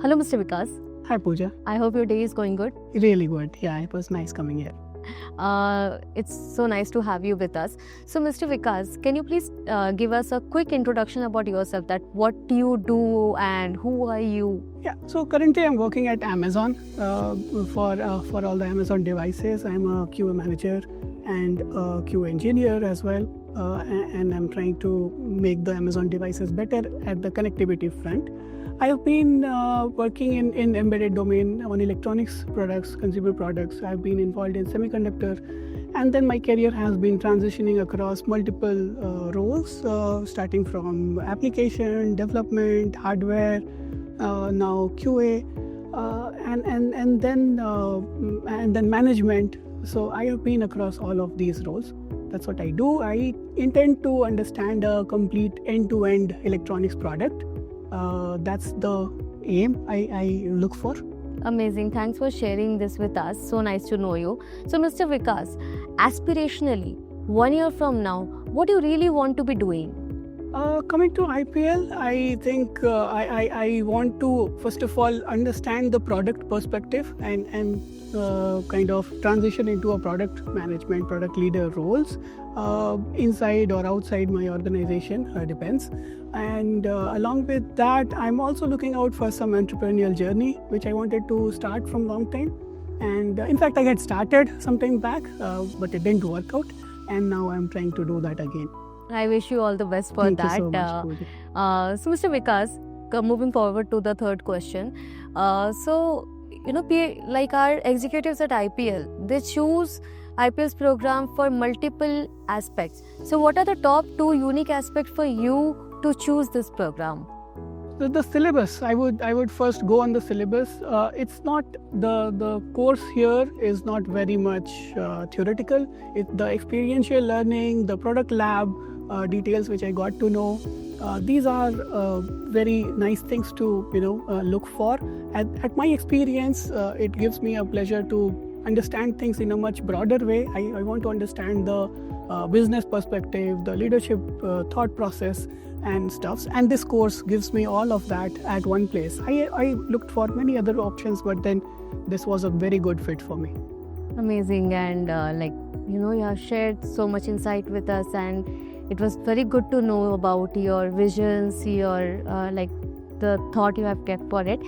Hello, Mr. Vikas. Hi Pooja. I hope your day is going good. Really good. Yeah, it was nice coming here. It's so nice to have you with us. So, Mr. Vikas, can you please give us a quick introduction about yourself? That what do you do and who are you? Yeah. So currently I'm working at Amazon for all the Amazon devices. I'm a QA manager and a QA engineer as well, and I'm trying to make the Amazon devices better at the connectivity front. I have been working in embedded domain on electronics products, consumer products. I've been involved in semiconductor, and then my career has been transitioning across multiple roles, starting from application development, hardware, now QA, and then management. So I have been across all of these roles. That's what I do. I intend to understand a complete end-to-end electronics product. That's the aim I look for. Amazing. Thanks for sharing this with us. So nice to know you. So, Mr. Vikas, aspirationally, 1 year from now, what do you really want to be doing? Coming to IPL, I think I want to first of all understand the product perspective and kind of transition into a product management, product leader roles inside or outside my organization, depends. And along with that, I'm also looking out for some entrepreneurial journey, which I wanted to start from long time. And in fact, I had started some time back, but it didn't work out. And now I'm trying to do that again. I wish you all the best for Thank that. you so much, Pooja. So, Mr. Vikas, moving forward to the third question. Like our executives at IPL, they choose IPL's program for multiple aspects. So, what are the top 2 unique aspects for you to choose this program? The syllabus, I would first go on the syllabus. It's not the course here is not very much theoretical. The experiential learning, the product lab details which I got to know. These are very nice things to look for. At my experience, it gives me a pleasure to understand things in a much broader way. I want to understand the business perspective, the leadership thought process and stuffs, and this course gives me all of that at one place. I looked for many other options, but then this was a very good fit for me. Amazing. And you have shared so much insight with us, and it was very good to know about your visions, your the thought you have kept for it.